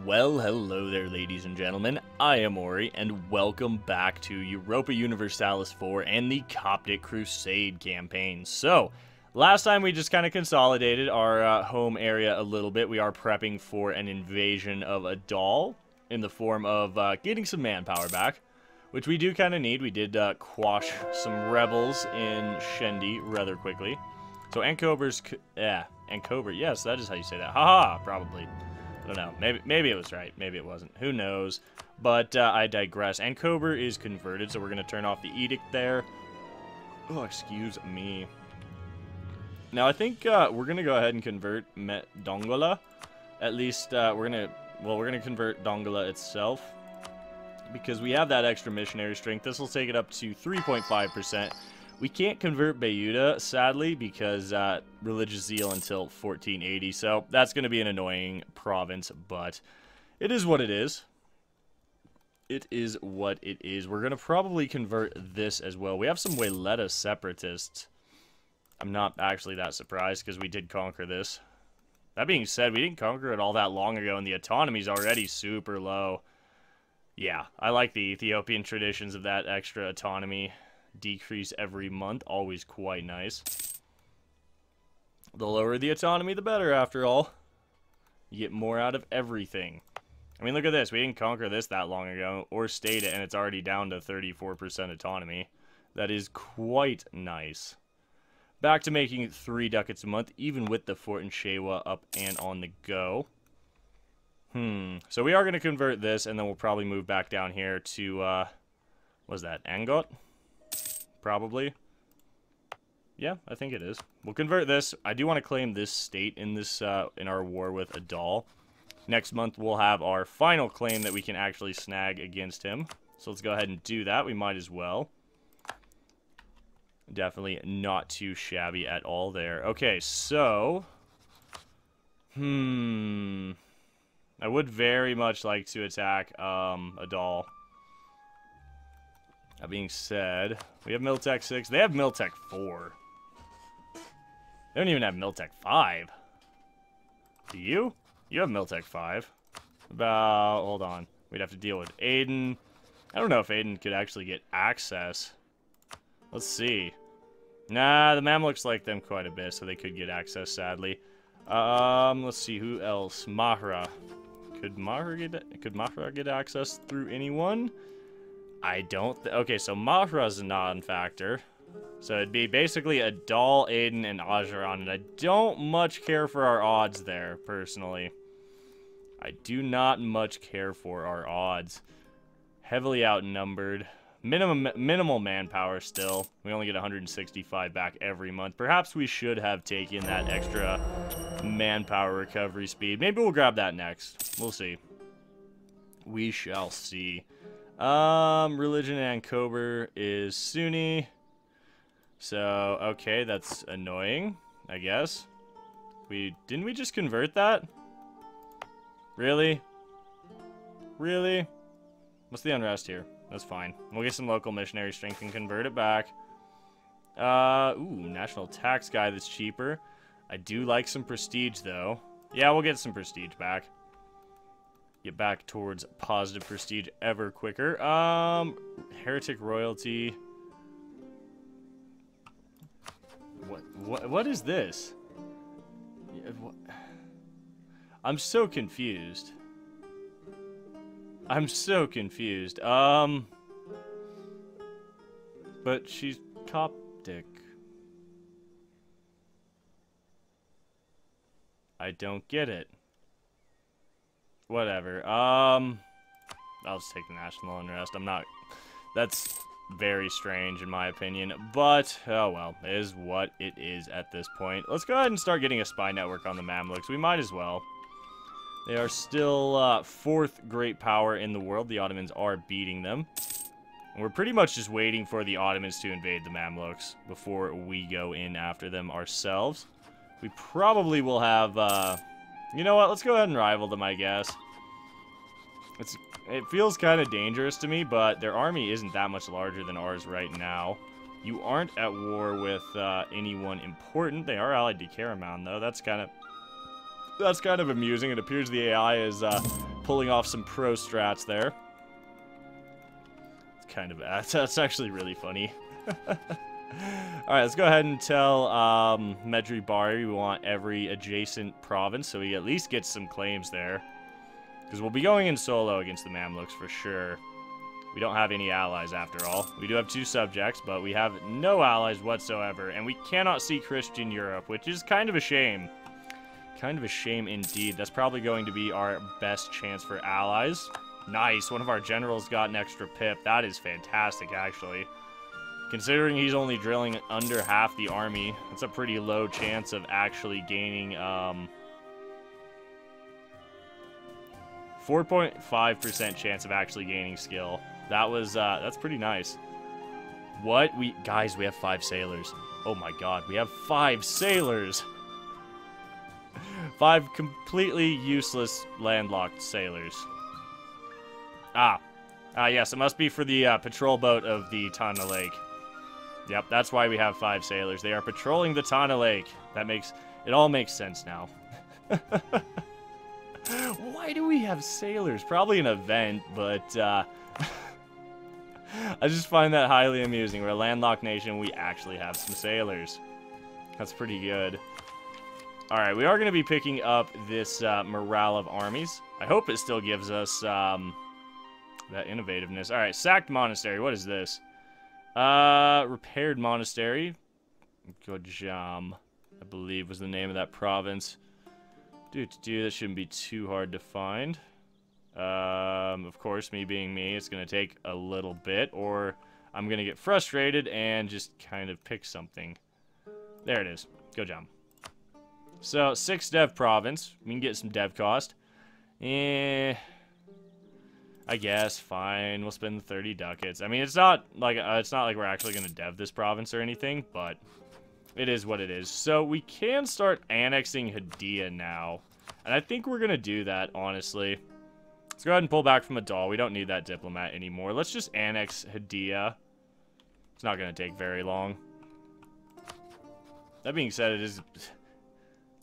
Well, hello there, ladies and gentlemen. I am Ori, and welcome back to Europa Universalis IV and the Coptic Crusade campaign. So, last time we just kind of consolidated our home area a little bit. We are prepping for an invasion of a doll in the form of getting some manpower back, which we do kind of need. We did quash some rebels in Shendi rather quickly. So, Ankober's... Ankober, yes, that is how you say that. Haha, probably. I don't know. Maybe it was right. Maybe it wasn't. Who knows? But I digress. Ankober is converted, so we're going to turn off the edict there. Oh, excuse me. Now, I think we're going to go ahead and convert Dongola. At least we're going to convert Dongola itself. Because we have that extra missionary strength. This will take it up to 3.5%. We can't convert Bayuda, sadly, because religious zeal until 1480, so that's going to be an annoying province, but it is what it is. It is what it is. We're going to probably convert this as well. We have some Wayletta separatists. I'm not actually that surprised, because we did conquer this. That being said, we didn't conquer it all that long ago, and the autonomy's already super low. Yeah, I like the Ethiopian traditions of that extra autonomy. Decrease every month, always quite nice. The lower the autonomy, the better, after all. You get more out of everything. I mean, look at this. We didn't conquer this that long ago, or state it, and it's already down to 34% autonomy. That is quite nice. Back to making 3 ducats a month, even with the fort in Shewa up and on the go. So we are going to convert this, and then we'll probably move back down here to, what was that, Angot? Probably. Yeah, I think it is. We'll convert this. I do want to claim this state in this in our war with Adal. Next month we'll have our final claim that we can actually snag against him. So let's go ahead and do that. We might as well. Definitely not too shabby at all there. Okay, so I would very much like to attack Adal. That being said, we have Miltech 6. They have Miltech 4. They don't even have Miltech 5. Do you? You have Miltech 5. Hold on. We'd have to deal with Aiden. I don't know if Aiden could actually get access. Let's see. Nah, the Mamluks like them quite a bit, so they could get access, sadly. Let's see, who else? Mahra. Could Mahra get access through anyone? I don't... Okay, so Mahra's a non-factor. So it'd be basically Adal, Aiden, and Ajaran. And I don't much care for our odds there, personally. I do not much care for our odds. Heavily outnumbered. Minimal manpower still. We only get 165 back every month. Perhaps we should have taken that extra manpower recovery speed. Maybe we'll grab that next. We'll see. We shall see. Religion in Ankober is Sunni. So, okay, that's annoying, I guess. Didn't we just convert that? Really? Really? What's the unrest here? That's fine. We'll get some local missionary strength and convert it back. Ooh, national tax guy that's cheaper. I do like some prestige, though. Yeah, we'll get some prestige back. Get back towards positive prestige ever quicker. Heretic royalty. What is this? I'm so confused. I'm so confused. But she's Coptic. I don't get it. Whatever. I'll just take the national unrest. That's very strange in my opinion. But, oh well, it is what it is at this point. Let's go ahead and start getting a spy network on the Mamluks. We might as well. They are still 4th great power in the world. The Ottomans are beating them. And we're pretty much just waiting for the Ottomans to invade the Mamluks before we go in after them ourselves. We probably will have... you know what? Let's go ahead and rival them, I guess. It feels kind of dangerous to me, but their army isn't that much larger than ours right now. You aren't at war with anyone important. They are allied to Karaman, though. That's kind of amusing. It appears the AI is pulling off some pro strats there. It's kind of that's actually really funny. Alright, let's go ahead and tell Medri Bari we want every adjacent province, so we at least get some claims there. Because we'll be going in solo against the Mamluks for sure. We don't have any allies after all. We do have 2 subjects, but we have no allies whatsoever. And we cannot see Christian Europe, which is kind of a shame. Kind of a shame indeed. That's probably going to be our best chance for allies. Nice, one of our generals got an extra pip. That is fantastic, actually. Considering he's only drilling under half the army, that's a pretty low chance of actually gaining, 4.5% chance of actually gaining skill. That was, that's pretty nice. What? Guys, we have 5 sailors. Oh my god, we have 5 sailors! 5 completely useless landlocked sailors. Yes, it must be for the, patrol boat of the Tana Lake. Yep, that's why we have 5 sailors. They are patrolling the Tana Lake. It all makes sense now. Why do we have sailors? Probably an event, but, I just find that highly amusing. We're a landlocked nation, we actually have some sailors. That's pretty good. Alright, we are going to be picking up this, morale of armies. I hope it still gives us, that innovativeness. Alright, sacked monastery, what is this? Repaired monastery. Gojam, I believe was the name of that province. That shouldn't be too hard to find. Of course, me being me, it's gonna take a little bit, or I'm gonna get frustrated and just kind of pick something. There it is. Gojam. So, 6 dev province. We can get some dev cost. I guess, fine, we'll spend the 30 ducats. I mean, it's not like we're actually going to dev this province or anything, but it is what it is. So we can start annexing Hadia now, and I think we're going to do that, honestly. Let's go ahead and pull back from Adal. We don't need that diplomat anymore. Let's just annex Hadia. It's not going to take very long. That being said,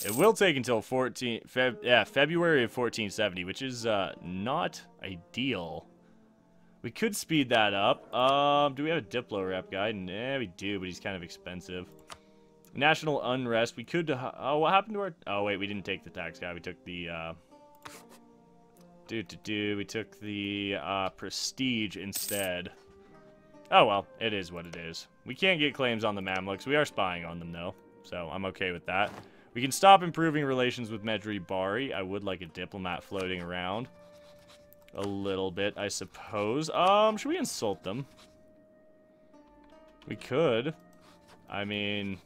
it will take until February of 1470, which is not ideal. We could speed that up. Do we have a Diplo rep guy? Nah, we do, but he's kind of expensive. National unrest. We could. Oh, what happened to our? Oh wait, we didn't take the tax guy. We took the. We took the prestige instead. Oh well, it is what it is. We can't get claims on the Mamluks. We are spying on them though, so I'm okay with that. We can stop improving relations with Medri Bari. I would like a diplomat floating around. A little bit, I suppose. Should we insult them? We could. I mean...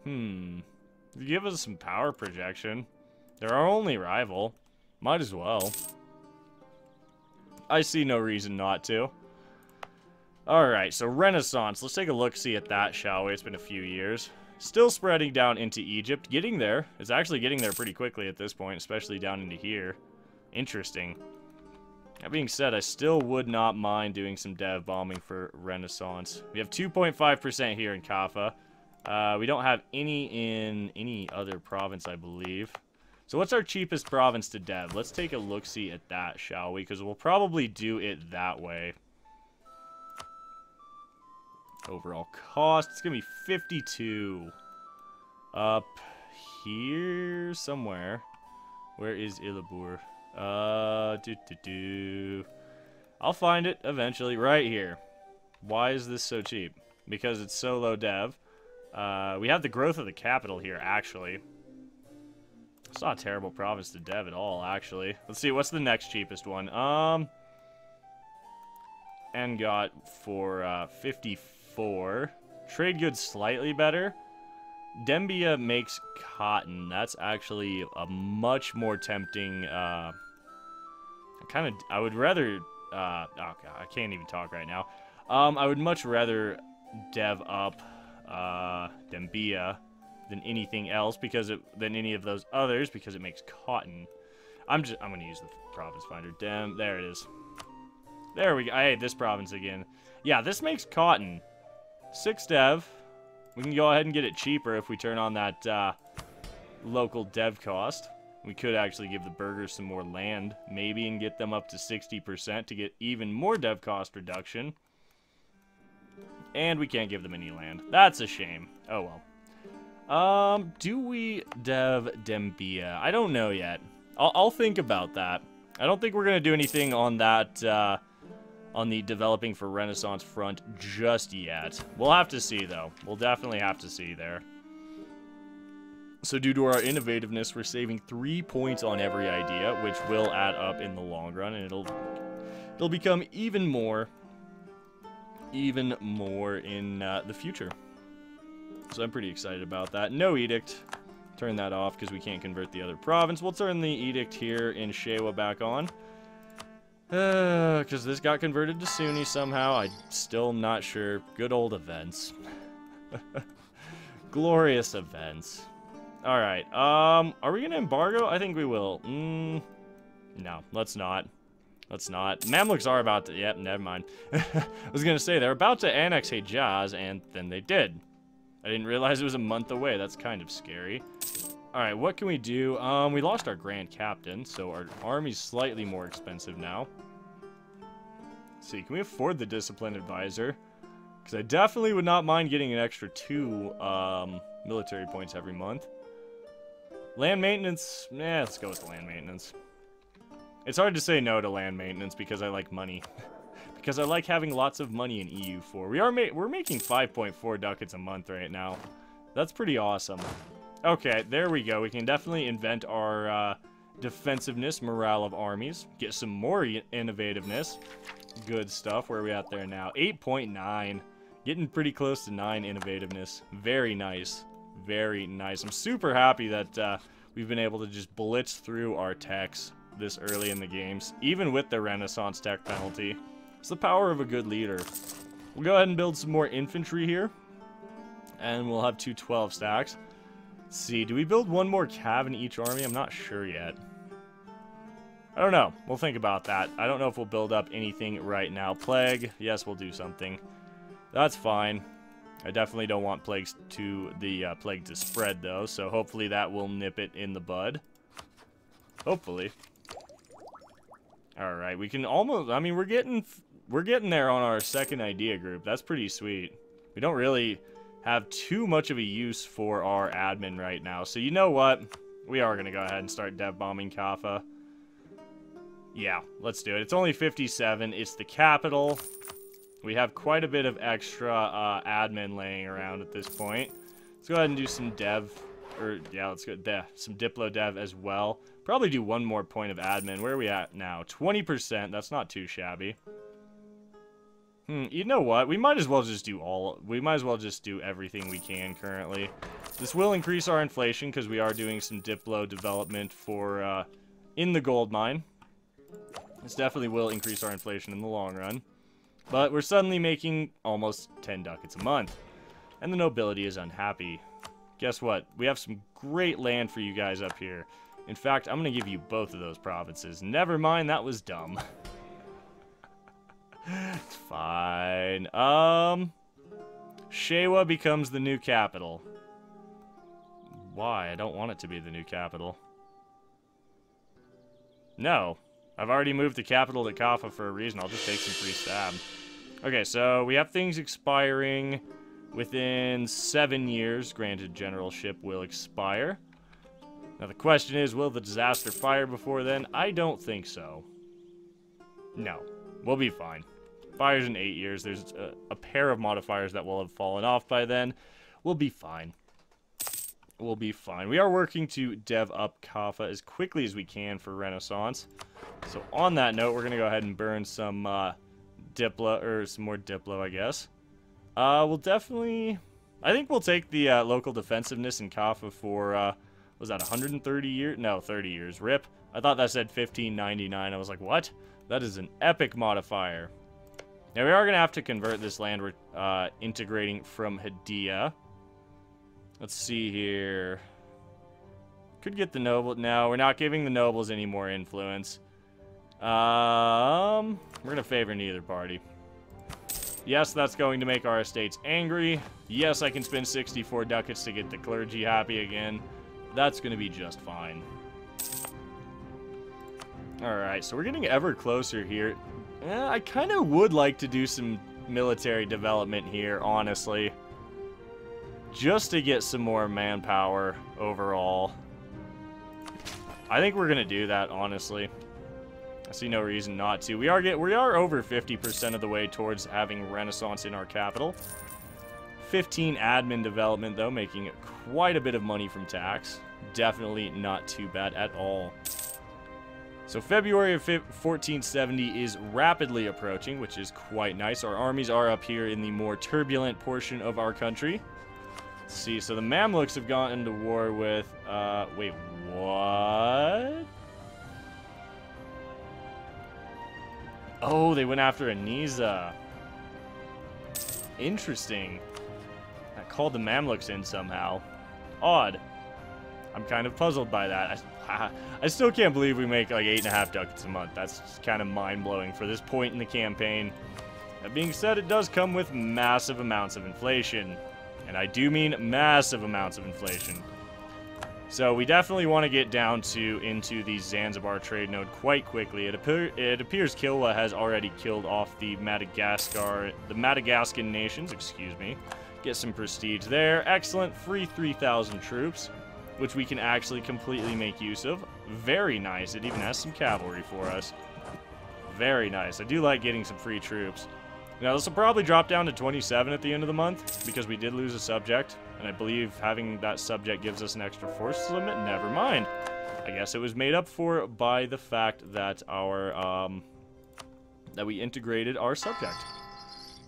Give us some power projection. They're our only rival. Might as well. I see no reason not to. Alright, so Renaissance. Let's take a look-see at that, shall we? It's been a few years. Still spreading down into Egypt. Getting there. It's actually getting there pretty quickly at this point, especially down into here. Interesting. That being said, I still would not mind doing some dev bombing for Renaissance. We have 2.5% here in Kaffa. We don't have any in any other province, I believe. So what's our cheapest province to dev? Let's take a look-see at that, shall we? Because we'll probably do it that way. Overall cost, it's gonna be 52. Up here somewhere. Where is Ilabur? I'll find it eventually. Right here. Why is this so cheap? Because it's so low dev. We have the growth of the capital here, actually. It's not a terrible province to dev at all, actually. Let's see, what's the next cheapest one? Ngot for 54. Trade goods slightly better. Dembia makes cotton. That's actually a much more tempting. I would rather. Oh god, I can't even talk right now. I would much rather dev up Dembia than anything else than any of those others because it makes cotton. I'm gonna use the province finder. There it is. There we go. Hey, this province again. Yeah, this makes cotton. 6 dev. We can go ahead and get it cheaper if we turn on that local dev cost. We could actually give the burghers some more land, maybe, and get them up to 60% to get even more dev cost reduction. And we can't give them any land. That's a shame. Oh well. Do we dev Dembia? I don't know yet. I'll think about that. I don't think we're going to do anything on that, on the developing for Renaissance front just yet. We'll have to see, though. We'll definitely have to see there. So due to our innovativeness, we're saving 3 points on every idea, which will add up in the long run, and it'll become even more in the future. So I'm pretty excited about that. No edict. Turn that off because we can't convert the other province. We'll turn the edict here in Shewa back on. Because this got converted to Sunni somehow. I'm still not sure. Good old events. Glorious events. Alright, are we gonna embargo? I think we will. No, let's not. Let's not. Mamluks are about to... Yep, never mind. I was gonna say, they're about to annex Hejaz, and then they did. I didn't realize it was a month away. That's kind of scary. Alright, what can we do? We lost our Grand Captain, so our army's slightly more expensive now. Let's see, can we afford the Discipline Advisor? Because I definitely would not mind getting an extra 2 military points every month. Land maintenance, let's go with the land maintenance. It's hard to say no to land maintenance because I like money. Because I like having lots of money in EU4. We're making 5.4 ducats a month right now. That's pretty awesome. Okay, there we go. We can definitely invent our defensiveness, morale of armies. Get some more innovativeness. Good stuff. Where are we at there now? 8.9. Getting pretty close to 9 innovativeness. Very nice. Very nice. I'm super happy that we've been able to just blitz through our techs this early in the games, even with the Renaissance tech penalty. It's the power of a good leader. We'll go ahead and build some more infantry here, and we'll have 2 12 stacks. Let's see, do we build 1 more cav in each army? I'm not sure yet. I don't know. We'll think about that. I don't know if we'll build up anything right now. Plague, yes, we'll do something. That's fine. I definitely don't want plague to spread, though, so hopefully that will nip it in the bud. Hopefully. Alright, we can almost... I mean, we're getting there on our second idea group. That's pretty sweet. We don't really have too much of a use for our admin right now, so you know what? We are going to go ahead and start dev bombing Kaffa. Yeah, let's do it. It's only 57. It's the capital. We have quite a bit of extra admin laying around at this point. Let's go ahead and do some dev, let's go some Diplo dev as well. Probably do 1 more point of admin. Where are we at now? 20%. That's not too shabby. You know what? We might as well just do everything we can currently. This will increase our inflation because we are doing some Diplo development for in the gold mine. This definitely will increase our inflation in the long run. But we're suddenly making almost 10 ducats a month. And the nobility is unhappy. Guess what? We have some great land for you guys up here. In fact, I'm going to give you both of those provinces. Never mind, that was dumb. It's fine. Shewa becomes the new capital. Why? I don't want it to be the new capital. No. I've already moved the capital to Kaffa for a reason. I'll just take some free stab. Okay, so we have things expiring within 7 years. Granted, generalship will expire. Now the question is, will the disaster fire before then? I don't think so. No. We'll be fine. Fires in 8 years. There's a pair of modifiers that will have fallen off by then. We'll be fine. We'll be fine. We are working to dev up Kaffa as quickly as we can for Renaissance. So on that note, we're going to go ahead and burn some Diplo, or some more Diplo, I guess. We'll definitely... I think we'll take the local defensiveness in Kaffa for, was that 130 years? No, 30 years. RIP. I thought that said 1599. I was like, what? That is an epic modifier. Now, we are going to have to convert this land we're integrating from Hadia. Let's see here. Could get the noble. No, we're not giving the nobles any more influence. We're going to favor neither party. Yes, that's going to make our estates angry. Yes, I can spend 64 ducats to get the clergy happy again. That's going to be just fine. Alright, so we're getting ever closer here. I kind of would like to do some military development here, honestly. Just to get some more manpower overall. I think we're going to do that, honestly. I see no reason not to. We are over 50% of the way towards having Renaissance in our capital. 15 admin development, though, making quite a bit of money from tax. Definitely not too bad at all. So February of 1470 is rapidly approaching, which is quite nice. Our armies are up here in the more turbulent portion of our country. Let's see, so the Mamluks have gone into war with, wait, what? Oh, they went after Aniza. Interesting. That called the Mamluks in somehow. Odd. I'm kind of puzzled by that. I still can't believe we make like 8.5 ducats a month. That's kind of mind-blowing for this point in the campaign. That being said, it does come with massive amounts of inflation. And I do mean massive amounts of inflation. So we definitely want to get down into the Zanzibar trade node quite quickly. It appears Kilwa has already killed off the Madagascan nations, excuse me. Get some prestige there. Excellent. Free 3,000 troops, which we can actually completely make use of. Very nice. It even has some cavalry for us. Very nice. I do like getting some free troops. Now, this will probably drop down to 27 at the end of the month, because we did lose a subject, and I believe having that subject gives us an extra force limit. Never mind. I guess it was made up for by the fact that that we integrated our subject.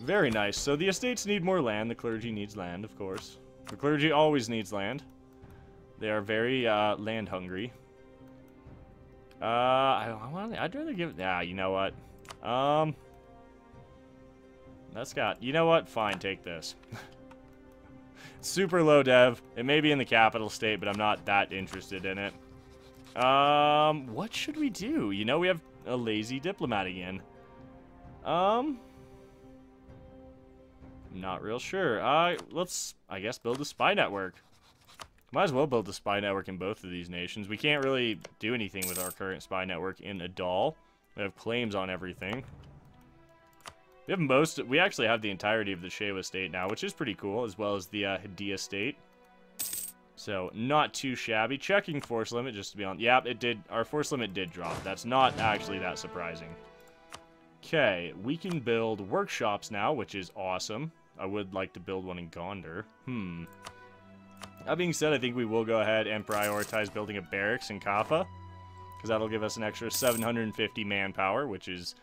Very nice. So the estates need more land. The clergy needs land, of course. The clergy always needs land. They are very land hungry. I'd rather give. Yeah, you know what? You know what? Fine, take this. Super low dev. It may be in the capital state, but I'm not that interested in it. What should we do? You know, we have a lazy diplomat again. Not real sure. Let's, I guess, build a spy network. Might as well build a spy network in both of these nations. We can't really do anything with our current spy network in Adal. We have claims on everything. We actually have the entirety of the Shewa state now, which is pretty cool, as well as the Hadia state. So, not too shabby. Checking force limit, just to be on. Yeah, it did. Our force limit did drop. That's not actually that surprising. Okay, we can build workshops now, which is awesome. I would like to build one in Gondar. That being said, I think we will go ahead and prioritize building a barracks in Kaffa, because that'll give us an extra 750 manpower, which is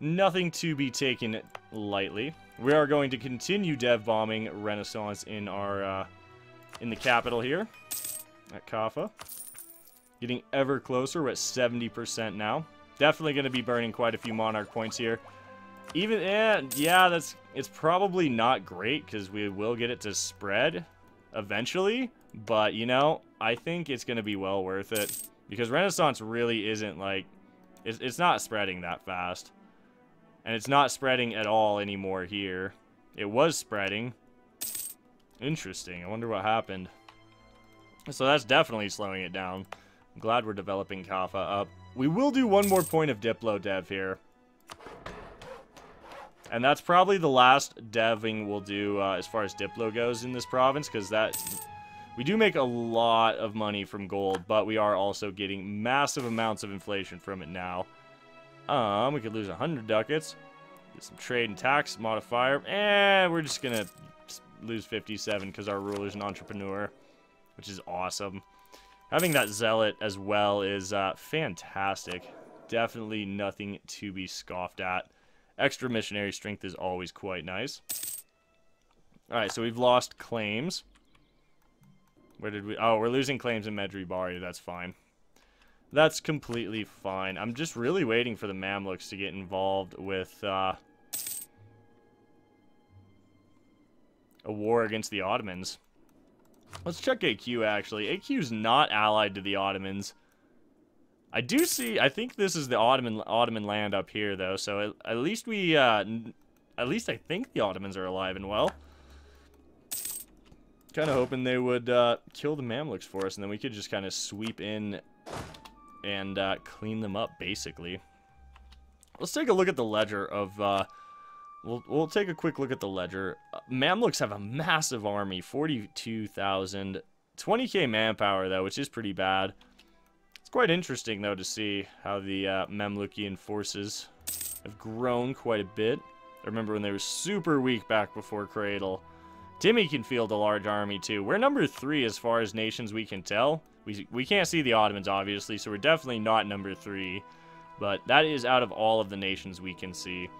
nothing to be taken lightly. We are going to continue dev bombing Renaissance in our in the capital here at Kaffa. Getting ever closer. We're at 70% now. Definitely going to be burning quite a few monarch points here. Even yeah, it's probably not great because we will get it to spread eventually, but you know, I think it's going to be well worth it because Renaissance really isn't like it's not spreading that fast. And it's not spreading at all anymore here. It was spreading. Interesting. I wonder what happened. So that's definitely slowing it down. I'm glad we're developing Kaffa up. We will do one more point of Diplo dev here. And that's probably the last deving we'll do as far as Diplo goes in this province. Because we do make a lot of money from gold. But we are also getting massive amounts of inflation from it now. We could lose 100 ducats. Get some trade and tax modifier. We're just gonna lose 57 because our ruler's an entrepreneur, which is awesome. Having that zealot as well is fantastic. Definitely nothing to be scoffed at. Extra missionary strength is always quite nice. Alright, so we've lost claims. Where did we... Oh, we're losing claims in Medri Bari. That's fine. That's completely fine. I'm just really waiting for the Mamluks to get involved with a war against the Ottomans. Let's check AQ, actually. AQ's not allied to the Ottomans. I do see... I think this is the Ottoman land up here, though. So at least we... at least I think the Ottomans are alive and well. Kind of hoping they would kill the Mamluks for us, and then we could just kind of sweep in and clean them up, basically. Let's take a look at the ledger of... We'll take a quick look at the ledger. Mamluks have a massive army, 42,000. 20k manpower, though, which is pretty bad. It's quite interesting, though, to see how the Mamlukian forces have grown quite a bit. I remember when they were super weak back before Cradle. Timmy can field a large army, too. We're number 3 as far as nations we can tell. We can't see the Ottomans, obviously, so we're definitely not number 3. But that is out of all of the nations we can see.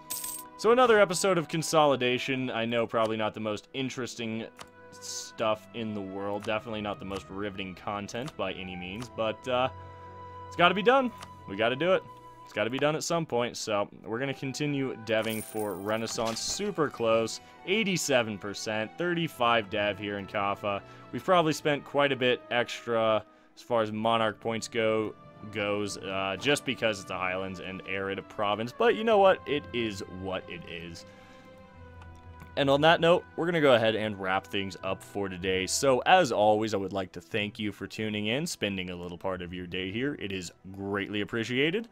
So another episode of consolidation. I know probably not the most interesting stuff in the world. Definitely not the most riveting content by any means. But it's got to be done. We got to do it. It's got to be done at some point. So we're going to continue deving for Renaissance. Super close. 87%. 35 dev here in Kaffa. We've probably spent quite a bit extra as far as monarch points goes, just because it's a Highlands and arid province. But you know what? It is what it is. And on that note, we're going to go ahead and wrap things up for today. So as always, I would like to thank you for tuning in, spending a little part of your day here. It is greatly appreciated.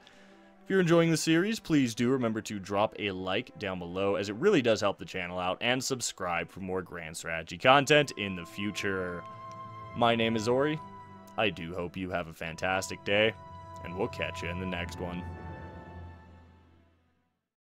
If you're enjoying the series, please do remember to drop a like down below, as it really does help the channel out, and subscribe for more grand strategy content in the future. My name is Ori. I do hope you have a fantastic day, and we'll catch you in the next one.